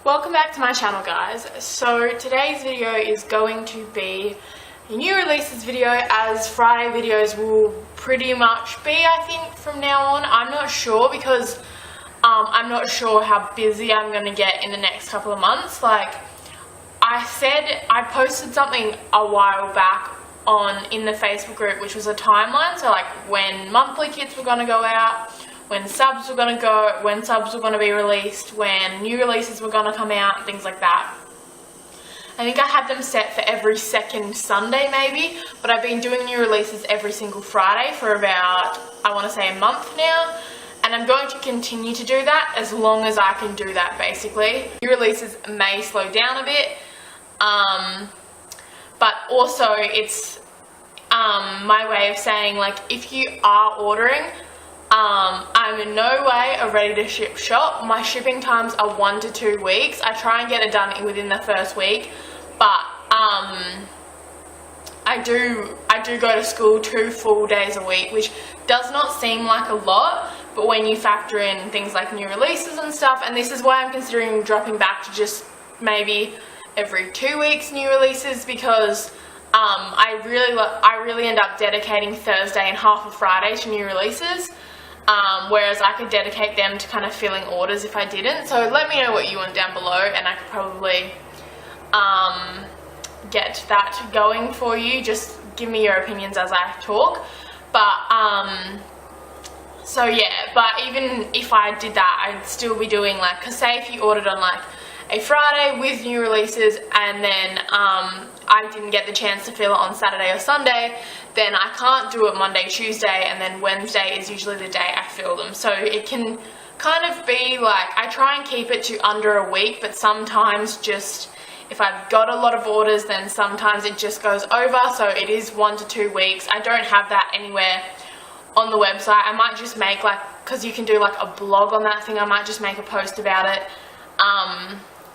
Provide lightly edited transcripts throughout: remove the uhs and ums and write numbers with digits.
Welcome back to my channel, guys. So today's video is going to be a new releases video, as Friday videos will pretty much be, I think, from now on. I'm not sure because I'm not sure how busy I'm going to get in the next couple of months. Like I posted something a while back in the Facebook group, which was a timeline, so like when monthly kits were going to go out, when subs were going to go, when subs were going to be released, when new releases were going to come out, things like that. I think I had them set for every second Sunday maybe, but I've been doing new releases every single Friday for about, I want to say, a month now, and I'm going to continue to do that as long as I can do that, basically. New releases may slow down a bit, but also it's my way of saying, like, if you are ordering, I'm in no way a ready to ship shop. My shipping times are 1 to 2 weeks. I try and get it done within the first week, but I do go to school 2 full days a week, which does not seem like a lot, but when you factor in things like new releases and stuff, and this is why I'm considering dropping back to just maybe every 2 weeks new releases, because I really end up dedicating Thursday and half of Friday to new releases. Whereas I could dedicate them to kind of filling orders if I didn't. So let me know what you want down below, and I could probably get that going for you. Just give me your opinions as I talk. But so yeah, but even if I did that, I'd still be doing, like, cause say if you ordered on like a Friday with new releases, and then I didn't get the chance to fill it on Saturday or Sunday, then I can't do it Monday, Tuesday, and then Wednesday is usually the day I fill them. So it can kind of be like, I try and keep it to under a week, but sometimes just, if I've got a lot of orders, then sometimes it just goes over, so it is 1 to 2 weeks. I don't have that anywhere on the website. I might just make, like, because you can do like a blog on that thing, I might just make a post about it.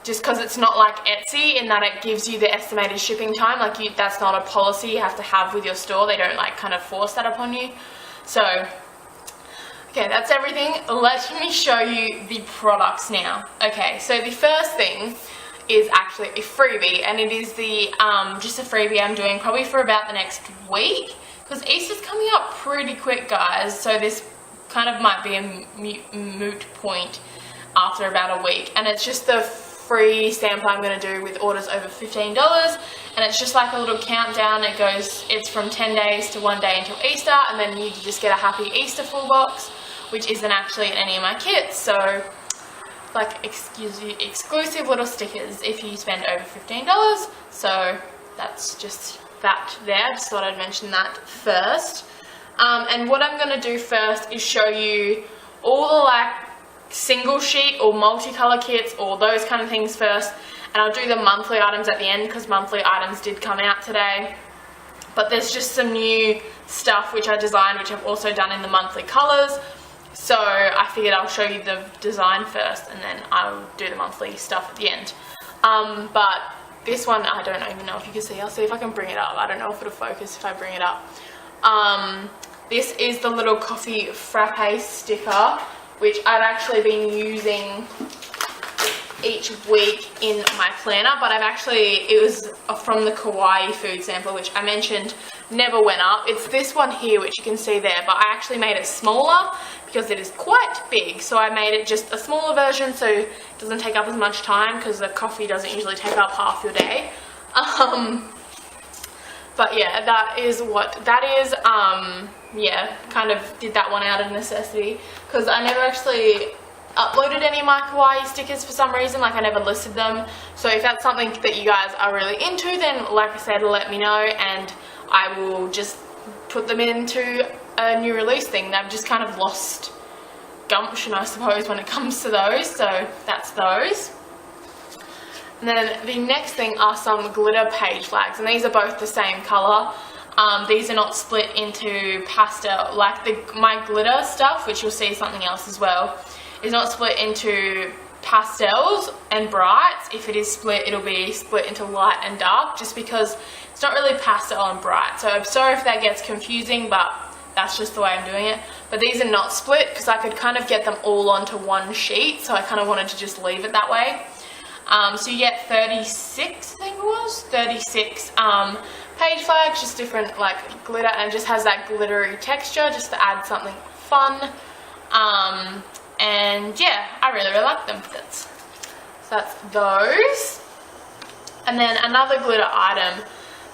Just because it's not like Etsy in that it gives you the estimated shipping time. Like, that's not a policy you have to have with your store. They don't like kind of force that upon you. So, okay, that's everything. Let me show you the products now. Okay, so the first thing is actually a freebie, and it is the just a freebie I'm doing probably for about the next week, because Easter's coming up pretty quick, guys. So this kind of might be a moot point after about a week, and it's just the free sample I'm going to do with orders over $15, and it's just like a little countdown. It's from 10 days to 1 day until Easter, and then you just get a happy Easter full box, which isn't actually in any of my kits. So like exclusive little stickers if you spend over $15. So that's just that there. Just thought I'd mention that first. And what I'm going to do first is show you all the like single sheet or multicolor kits or those kind of things first, and I'll do the monthly items at the end, because monthly items did come out today. But there's just some new stuff which I designed, which I've also done in the monthly colors, so I figured I'll show you the design first and then I'll do the monthly stuff at the end. But this one, I don't even know if you can see. I'll see if I can bring it up. I don't know if it'll focus if I bring it up. This is the little coffee frappe sticker, which I've actually been using each week in my planner, but it was from the Kawaii food sample, which I mentioned never went up. It's this one here, which you can see there, but I actually made it smaller because it is quite big, so I made it just a smaller version so it doesn't take up as much time, because the coffee doesn't usually take up half your day. But yeah, that is what that is. Yeah, kind of did that one out of necessity, because I never actually uploaded any of my Kawaii stickers for some reason. Like, I never listed them. So if that's something that you guys are really into, then like I said, let me know, and I will just put them into a new release thing. They've just kind of lost gumption, I suppose, when it comes to those. So that's those. And then the next thing are some glitter page flags, and these are both the same colour. These are not split into pastel, like my glitter stuff, which you'll see something else as well, is not split into pastels and brights. If it is split, it'll be split into light and dark, just because it's not really pastel and bright. So I'm sorry if that gets confusing, but that's just the way I'm doing it. But these are not split, because I could kind of get them all onto one sheet, so I kind of wanted to just leave it that way. So you get 36, I think it was, 36 page flags, just different like glitter, and it just has that glittery texture just to add something fun. And yeah, I really like them. So that's those. And then another glitter item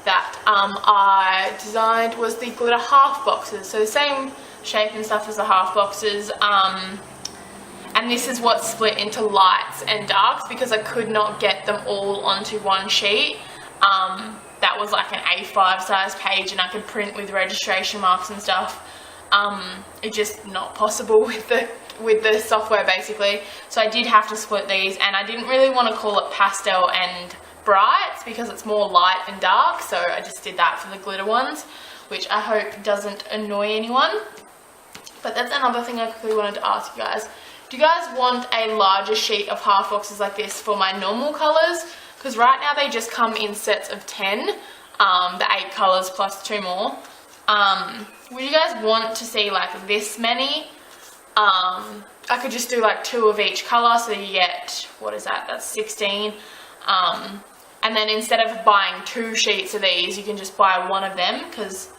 that I designed was the glitter half boxes. So the same shape and stuff as the half boxes. And this is what's split into lights and darks because I could not get them all onto one sheet. That was like an A5 size page and I could print with registration marks and stuff. It's just not possible with the software basically. So I did have to split these, and I didn't really want to call it pastel and brights because it's more light and dark, so I just did that for the glitter ones, which I hope doesn't annoy anyone. But that's another thing I quickly wanted to ask you guys. Do you guys want a larger sheet of half boxes like this for my normal colours? Because right now they just come in sets of 10, the 8 colours plus 2 more. Would you guys want to see like this many? I could just do like 2 of each colour, so you get, what is that, that's 16. And then instead of buying 2 sheets of these, you can just buy 1 of them, because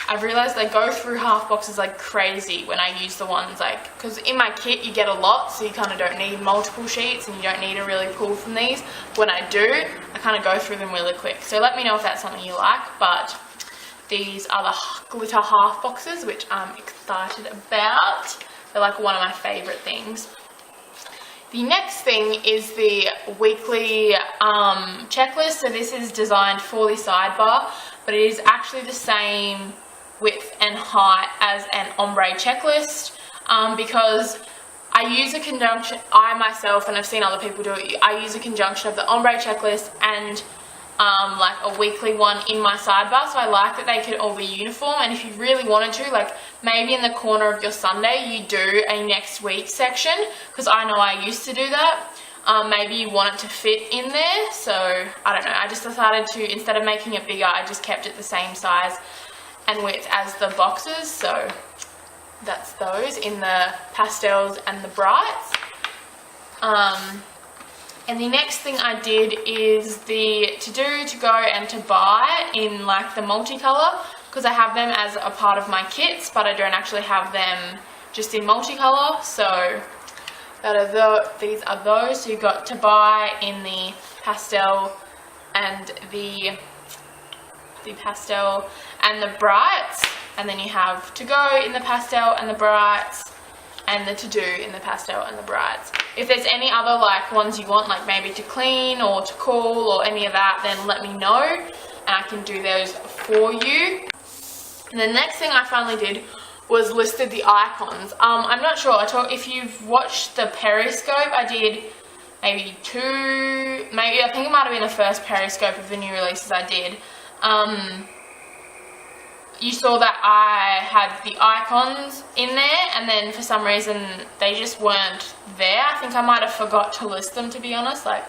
I've realised they go through half boxes like crazy when I use the ones like, because in my kit you get a lot, so you kind of don't need multiple sheets and you don't need to really pull from these. When I do, I kind of go through them really quick. So let me know if that's something you like. But these are the glitter half boxes, which I'm excited about. They're like one of my favourite things. The next thing is the weekly checklist. So this is designed for the sidebar, but it is actually the same width and height as an ombre checklist, because I use a conjunction, I myself, and I've seen other people do it, I use a conjunction of the ombre checklist and like a weekly one in my sidebar, so I like that they could all be uniform. And if you really wanted to, like maybe in the corner of your Sunday you do a next week section, because I know I used to do that. Maybe you want it to fit in there, so I don't know, I just decided to, instead of making it bigger, I just kept it the same size and width as the boxes. So that's those in the pastels and the brights. And the next thing I did is the to do, to go and to buy in like the multicolour, because I have them as a part of my kits, but I don't actually have them just in multicolour. So these are those. So you've got to buy in the pastel and the pastel and the brights, and then you have to go in the pastel and the brights, and the to do in the pastel and the brights. If there's any other like ones you want, like maybe to clean or to call or any of that, then let me know and I can do those for you. And the next thing I finally did was listed the icons. I'm not sure, if you've watched the Periscope, I did maybe 2, I think it might have been the first Periscope of the new releases I did. You saw that I had the icons in there, and then for some reason they just weren't there. I think I might have forgot to list them, to be honest. Like,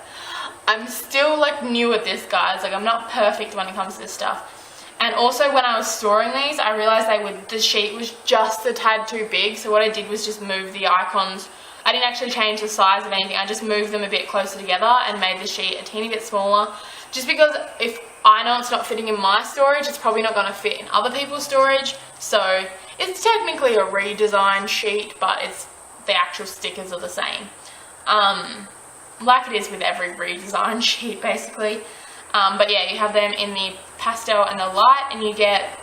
I'm still like new at this, guys. Like, I'm not perfect when it comes to this stuff. And also when I was storing these, I realized the sheet was just a tad too big, so what I did was just move the icons. I didn't actually change the size of anything, I just moved them a bit closer together and made the sheet a teeny bit smaller, just because if I know it's not fitting in my storage, it's probably not going to fit in other people's storage. So it's technically a redesigned sheet, but the actual stickers are the same, like it is with every redesigned sheet basically. But yeah, you have them in the pastel and the light, and you get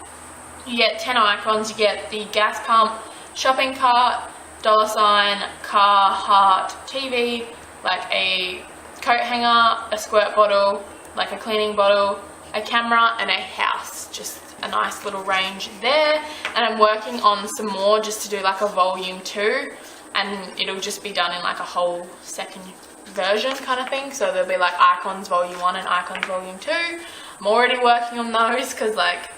10 icons. You get the gas pump, shopping cart, $, car, heart, TV, like a coat hanger, a squirt bottle, like a cleaning bottle, a camera, and a house. Just a nice little range there. And I'm working on some more just to do like a volume 2, and it'll just be done in like a whole second version kind of thing. So there'll be like icons volume 1 and icons volume 2. I'm already working on those because like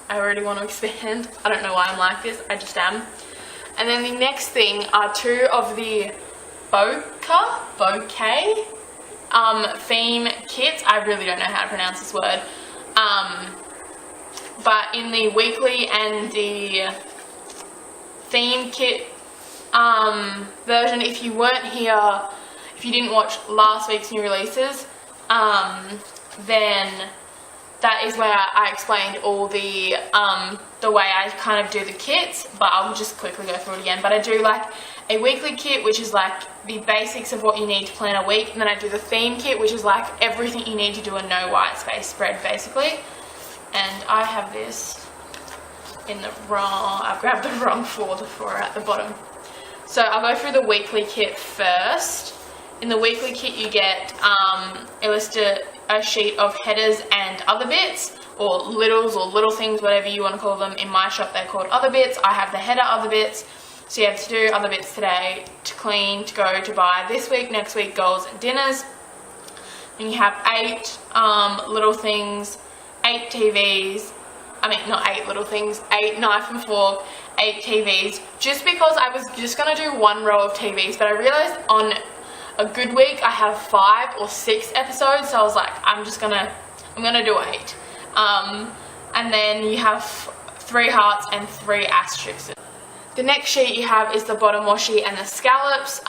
I already want to expand. I don't know why I'm like this, I just am. And then the next thing are 2 of the bouquet theme kits. I really don't know how to pronounce this word. But in the weekly and the theme kit version, if you if you didn't watch last week's new releases, then that is where I explained all the way I kind of do the kits, but I'll just quickly go through it again. But I do like a weekly kit, which is like the basics of what you need to plan a week, and then I do the theme kit, which is like everything you need to do a no white space spread basically. And I have this in the wrong, I've grabbed the wrong folder for it at the bottom. So I'll go through the weekly kit first. In the weekly kit you get a sheet of headers and other bits, or littles or little things, whatever you want to call them. In my shop they're called other bits. I have the header other bits. So you have to do other bits today, to clean, to go, to buy this week, next week, goals and dinners. And you have 8 little things, 8 TVs, I mean not 8 little things, 8 knife and fork, 8 TVs, just because I was just going to do 1 row of TVs, but I realised on a good week I have 5 or 6 episodes, so I was like, I'm gonna do 8. And then you have 3 hearts and 3 asterisks. The next sheet you have is the bottom washi and the scallops.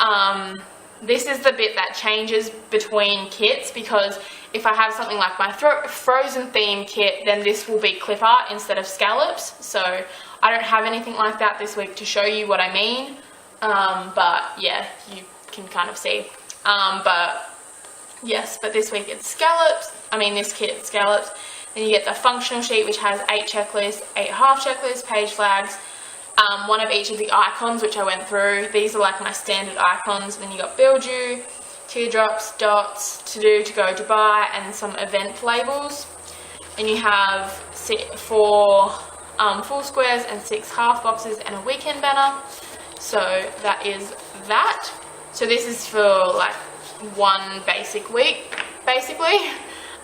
This is the bit that changes between kits, because if I have something like my Frozen theme kit, then this will be clip art instead of scallops. So I don't have anything like that this week to show you what I mean. But yeah, you can kind of see. But yes, but this week it's scallops. I mean this kit it's scallops. Then you get the functional sheet, which has 8 checklists, 8 half checklists, page flags, 1 of each of the icons, which I went through. These are like my standard icons. Then you got build you, teardrops, dots, to do, to go, to buy, and some event labels. And you have 4 full squares and 6 half boxes and a weekend banner. So that is that. So this is for like 1 basic week basically.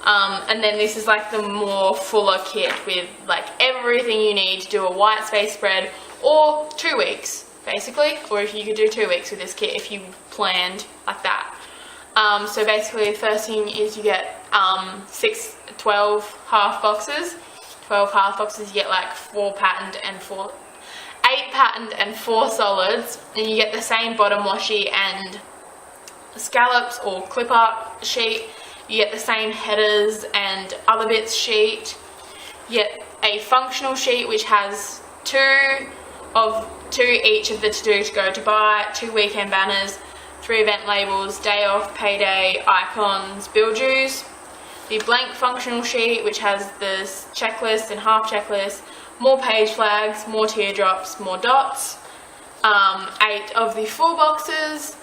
And then this is like the more fuller kit with like everything you need to do a white space spread, or 2 weeks basically, or if you could do 2 weeks with this kit if you planned like that. So basically the first thing is you get 12 half boxes. 12 half boxes, you get like 8 patterned and 4 solids, and you get the same bottom washi and scallops or clip art sheet. You get the same headers and other bits sheet. You get a functional sheet which has 2 each of the to do, to go, to buy, 2 weekend banners, 3 event labels, day off, payday, icons, build yous. The blank functional sheet which has the checklist and half checklist, more page flags, more teardrops, more dots, 8 of the full boxes,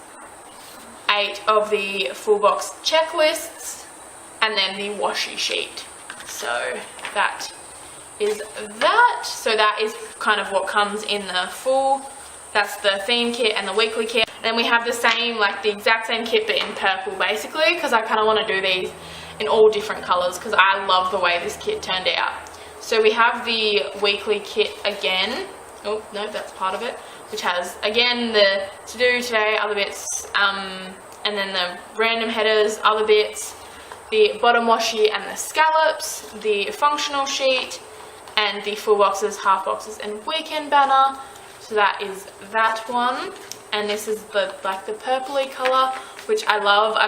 8 of the full box checklists, and then the washi sheet. So that is that. So that is kind of what comes in the full. That's the theme kit and the weekly kit. And then we have the same, like the exact same kit but in purple basically, because I kind of want to do these in all different colours because I love the way this kit turned out. So we have the weekly kit again. Oh no, that's part of it, which has again the to do today, other bits, and then the random headers, other bits, the bottom washi and the scallops, the functional sheet, and the full boxes, half boxes, and weekend banner. So that is that one. And this is the like the purpley colour, which I love. I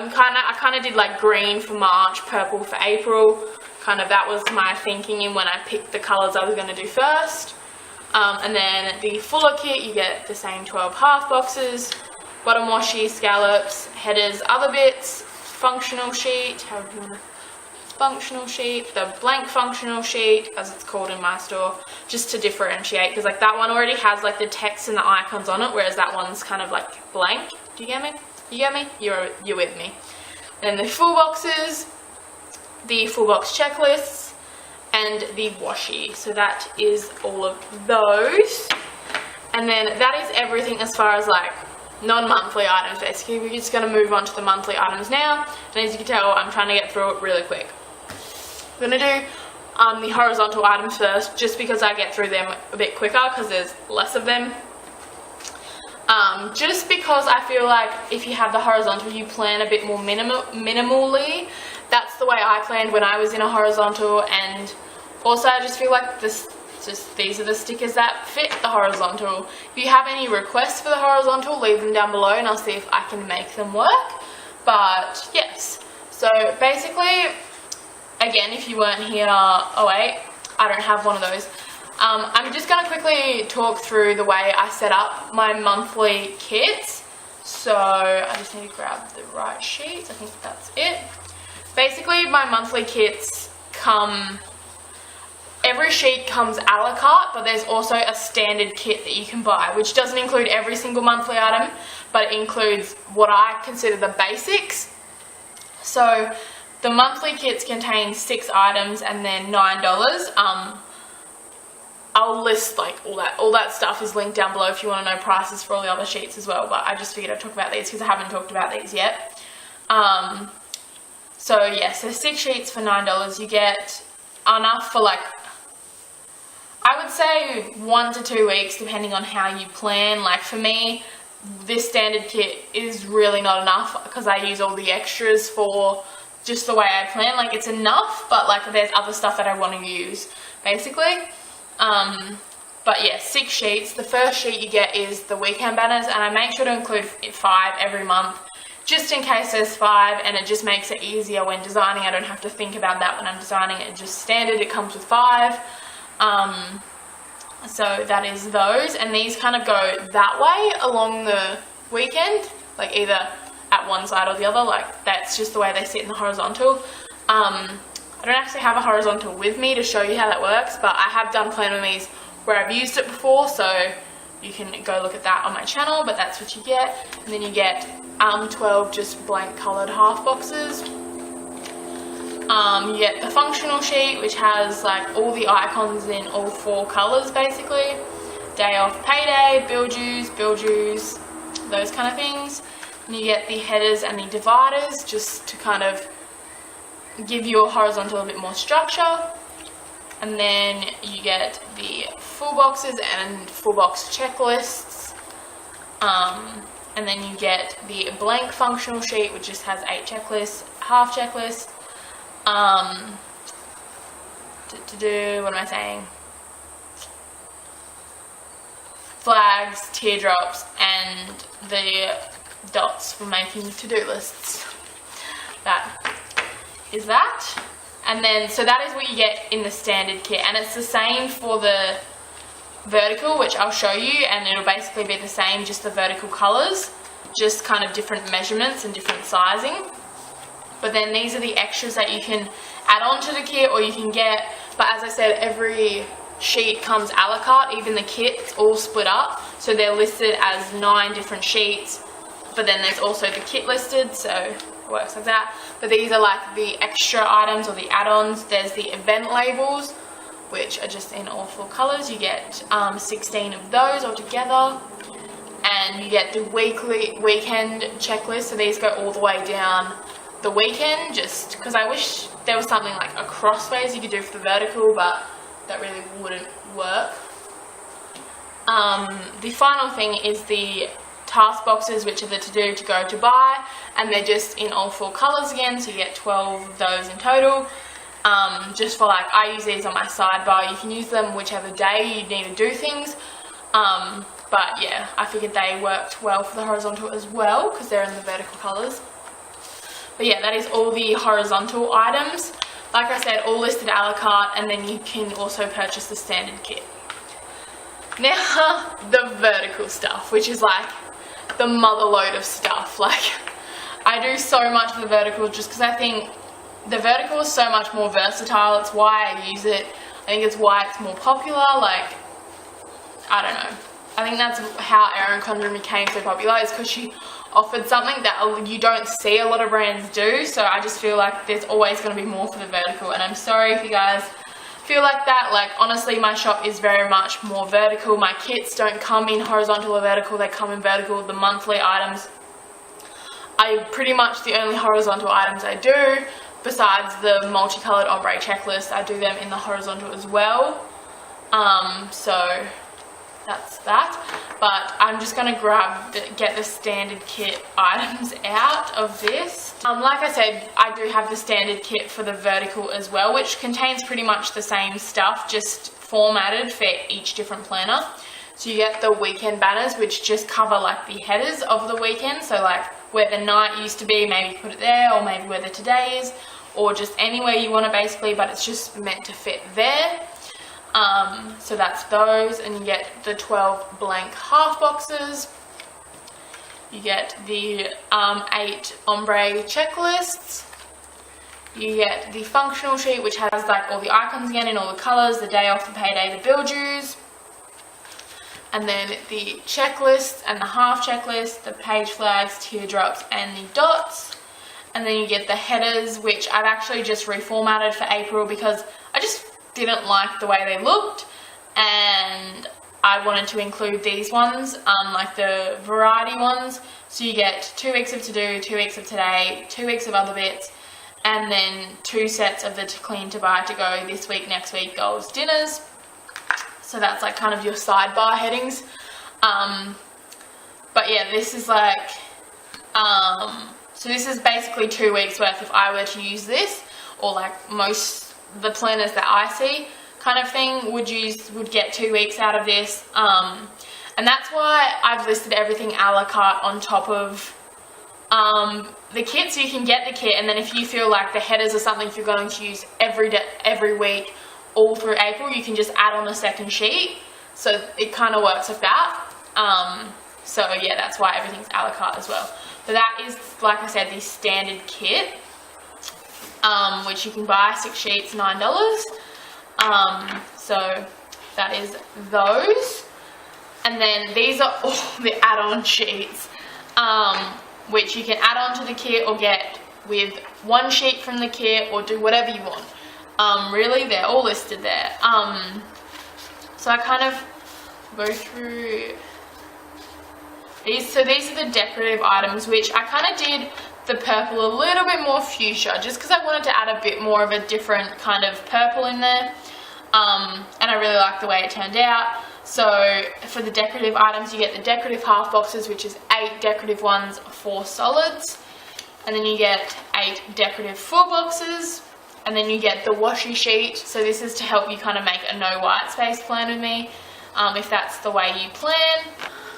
kind of did like green for March, purple for April. Kind of that was my thinking in when I picked the colours I was going to do first. And then the fuller kit, you get the same 12 half boxes, bottom washi, scallops, headers, other bits, functional sheet, however you want to, functional sheet, the blank functional sheet, as it's called in my store, just to differentiate, because like that one already has like the text and the icons on it, whereas that one's kind of like blank. Do you get me? You get me? You're with me. And then the full boxes, the full box checklists, and the washi. So that is all of those. And then that is everything as far as like non-monthly items basically. We're just going to move on to the monthly items now, and as you can tell I'm trying to get through it really quick. I'm going to do the horizontal items first, just because I get through them a bit quicker because there's less of them. Just because I feel like if you have the horizontal you plan a bit more minimally. That's the way I planned when I was in a horizontal, and also I just feel like these are the stickers that fit the horizontal. If you have any requests for the horizontal, leave them down below and I'll see if I can make them work. But yes, so basically, again, if you weren't here, oh wait, I don't have one of those. I'm just going to quickly talk through the way I set up my monthly kits. So I just need to grab the right sheets. I think that's it. Basically, my monthly kits come, every sheet comes a la carte, but there's also a standard kit that you can buy, which doesn't include every single monthly item, but it includes what I consider the basics. So the monthly kits contain 6 items and they're $9. I'll list like all that stuff is linked down below if you want to know prices for all the other sheets as well, but I just figured I'd talk about these because I haven't talked about these yet. So yeah, so 6 sheets for $9. You get enough for like, I would say 1 to 2 weeks depending on how you plan. Like for me, this standard kit is really not enough because I use all the extras for just the way I plan. Like it's enough, but like there's other stuff that I want to use basically. But yeah, 6 sheets. The first sheet you get is the weekend banners, and I make sure to include 5 every month just in case there's 5, and it just makes it easier when designing. I don't have to think about that when I'm designing it. Just standard, it comes with 5. So that is those, and these kind of go that way along the weekend, like either at one side or the other. Like that's just the way they sit in the horizontal. I don't actually have a horizontal with me to show you how that works, but I have done plan with these where I've used it before, so you can go look at that on my channel, but that's what you get. And then you get 12 just blank coloured half boxes. You get the functional sheet, which has like all the icons in all 4 colours basically. Day off, payday, bill dues, those kind of things. And you get the headers and the dividers just to kind of give your horizontal a bit more structure. And then you get the full boxes and full box checklists. And then you get the blank functional sheet, which just has 8 checklists, half checklist. What am I saying? Flags, teardrops, and the dots for making to-do lists. That is that. And then, so that is what you get in the standard kit, and it's the same for the vertical, which I'll show you, and it'll basically be the same, just the vertical colours, just kind of different measurements and different sizing. But then these are the extras that you can add on to the kit, or you can get, but as I said, every sheet comes a la carte, even the kit, it's all split up, so they're listed as 9 different sheets, but then there's also the kit listed, so it works like that. But these are like the extra items or the add-ons. There's the event labels, which are just in all 4 colours. You get 16 of those altogether, and you get the weekend checklist, so these go all the way down the weekend, just because I wish there was something like a crossways you could do for the vertical, but that really wouldn't work. The final thing is the task boxes, which are the to do, to go, to buy, and they're just in all 4 colours again, so you get 12 of those in total. Just for like, I use these on my sidebar. You can use them whichever day you need to do things, but yeah, I figured they worked well for the horizontal as well because they're in the vertical colours. But yeah, that is all the horizontal items. Like I said, all listed a la carte, and then you can also purchase the standard kit. Now, the vertical stuff, which is like the mother load of stuff. Like, I do so much for the vertical just because I think the vertical is so much more versatile. It's why I use it. I think it's why it's more popular. Like, I don't know. I think that's how Erin Condren became so popular, is because she offered something that you don't see a lot of brands do. So I just feel like there's always going to be more for the vertical, and I'm sorry if you guys feel like that. Like, honestly, my shop is very much more vertical. My kits don't come in horizontal or vertical, they come in vertical. The monthly items are pretty much the only horizontal items I do, besides the multicolored ombre checklist. I do them in the horizontal as well. So that's that. But I'm just going to get the standard kit items out of this. Like I said, I do have the standard kit for the vertical as well, which contains pretty much the same stuff, just formatted for each different planner. So you get the weekend banners, which just cover like the headers of the weekend, so like where the night used to be, maybe put it there, or maybe where the today is, or just anywhere you want it basically, but it's just meant to fit there. So that's those, and you get the 12 blank half boxes. You get the 8 ombre checklists. You get the functional sheet, which has like all the icons again in all the colours, the day off, the payday, the bill dues. And then the checklist and the half checklist, the page flags, teardrops and the dots. And then you get the headers, which I've actually just reformatted for April because I just didn't like the way they looked, and I wanted to include these ones, like the variety ones. So you get 2 weeks of to do, 2 weeks of today, 2 weeks of other bits, and then 2 sets of the to clean, to buy, to go, this week, next week, goals, dinners. So that's like kind of your sidebar headings. But yeah, this is like, so this is basically 2 weeks worth if I were to use this, or like most the planners that I see kind of thing would get 2 weeks out of this. And that's why I've listed everything a la carte on top of the kit, so you can get the kit, and then if you feel like the headers are something you're going to use every week all through April, you can just add on a second sheet. So it kind of works like that. So yeah, that's why everything's a la carte as well. So that is, like I said, the standard kit, which you can buy 6 sheets, $9. So that is those. And then these are all the add-on sheets, which you can add on to the kit or get with 1 sheet from the kit, or do whatever you want. Really, they're all listed there. So I kind of go through these. So these are the decorative items, which I kind of did the purple a little bit more fuchsia, just because I wanted to add a bit more of a different kind of purple in there. And I really like the way it turned out. So for the decorative items, you get the decorative half boxes, which is 8 decorative ones, 4 solids. And then you get 8 decorative full boxes. And then you get the washi sheet. So this is to help you kind of make a no white space plan with me, if that's the way you plan.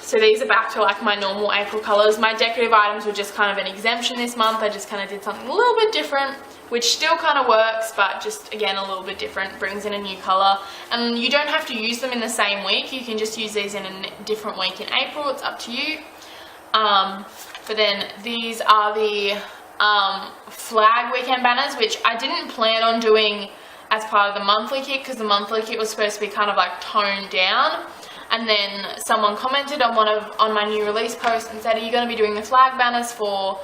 So these are back to like my normal April colours. My decorative items were just kind of an exemption this month. I just kind of did something a little bit different, which still kind of works, but just again a little bit different, brings in a new colour. And you don't have to use them in the same week. You can just use these in a different week in April. It's up to you. But then these are the flag weekend banners, which I didn't plan on doing as part of the monthly kit, because the monthly kit was supposed to be kind of like toned down. And then someone commented on my new release post and said, are you going to be doing the flag banners for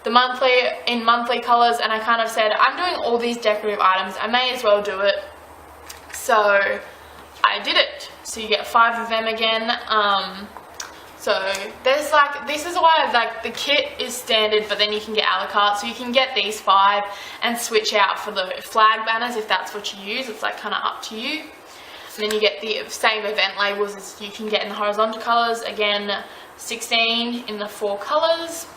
the monthly colours? And I kind of said, I'm doing all these decorative items, I may as well do it. So I did it. So you get 5 of them again. So there's like, this is why like the kit is standard, but then you can get a la carte. So you can get these 5 and switch out for the flag banners if that's what you use. It's like kind of up to you. And then you get the same event labels as you can get in the horizontal colours. Again, 16 in the 4 colours.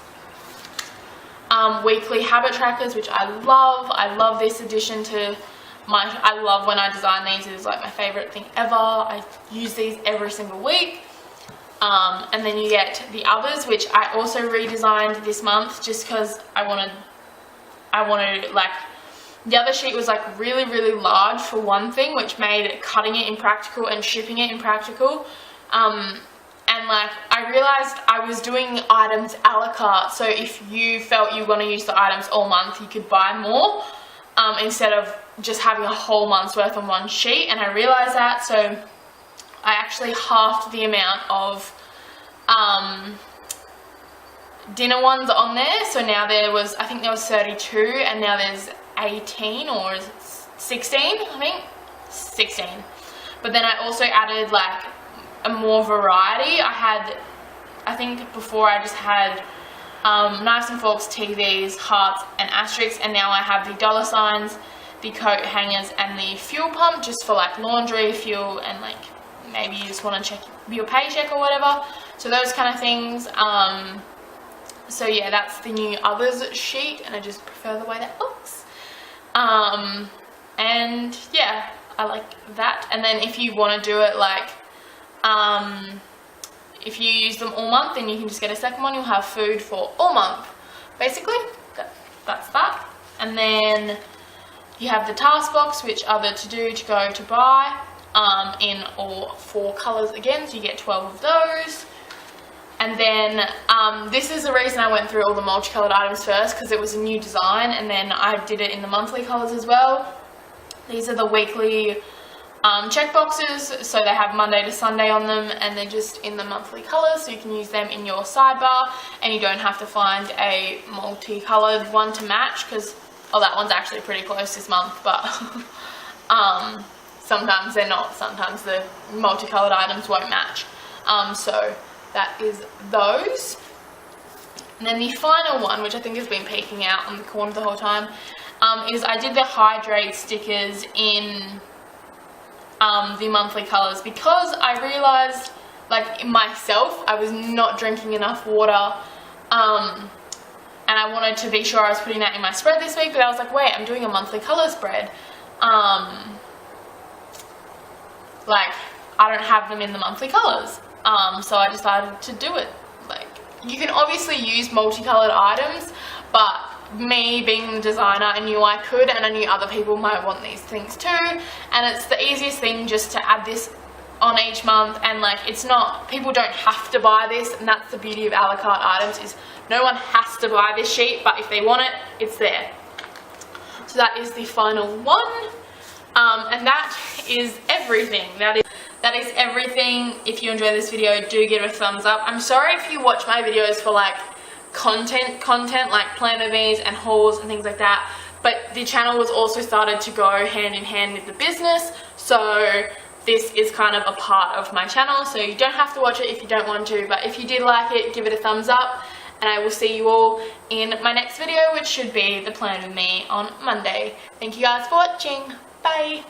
Weekly habit trackers, which I love. I love this addition to I love when I design these. It is like my favourite thing ever. I use these every single week. And then you get the others, which I also redesigned this month just because I wanted like, the other sheet was like really, really large for one thing, which made cutting it impractical and shipping it impractical. And like, I realized I was doing items a la carte. So if you felt you want to use the items all month, you could buy more, instead of just having a whole month's worth on one sheet. And I realized that, so I actually halved the amount of dinner ones on there. So now I think there was 32, and now there's 18 or 16, I think 16. But then I also added like a more variety. I think before I just had knives and forks, TVs, hearts and asterisks, and now I have the dollar signs, the coat hangers and the fuel pump, just for like laundry, fuel, and like maybe you just want to check your paycheck or whatever. So those kind of things. So yeah, that's the new others sheet, and I just prefer the way that looks. And yeah, I like that. And then if you want to do it like, if you use them all month, then you can just get a second one. You'll have food for all month. Basically, that's that. And then you have the task box, which are the to do, to go, to buy, in all 4 colours again, so you get 12 of those. And then this is the reason I went through all the multicoloured items first, because it was a new design, and then I did it in the monthly colours as well. These are the weekly check boxes, so they have Monday to Sunday on them, and they're just in the monthly colours, so you can use them in your sidebar, and you don't have to find a multicoloured one to match, because, oh, that one's actually pretty close this month, but sometimes they're not. Sometimes the multicoloured items won't match. So that is those. And then the final one, which I think has been peeking out on the corner the whole time, is I did the hydrate stickers in the monthly colours, because I realised, like, myself, I was not drinking enough water, and I wanted to be sure I was putting that in my spread this week, but I was like, wait, I'm doing a monthly colour spread. Like, I don't have them in the monthly colours, so I decided to do it. Like, you can obviously use multicoloured items, but me being the designer, I knew I could, and I knew other people might want these things too, and it's the easiest thing just to add this on each month. And like, it's not, people don't have to buy this, and that's the beauty of a la carte items, is no one has to buy this sheet, but if they want it, it's there. So that is the final one, and that is everything. That is everything. If you enjoy this video, do give it a thumbs up. I'm sorry if you watch my videos for like content like planner bees and hauls and things like that, but the channel was also started to go hand in hand with the business, so this is kind of a part of my channel. So you don't have to watch it if you don't want to, but if you did like it, give it a thumbs up, and I will see you all in my next video, which should be the plan with me on Monday. Thank you guys for watching. Bye.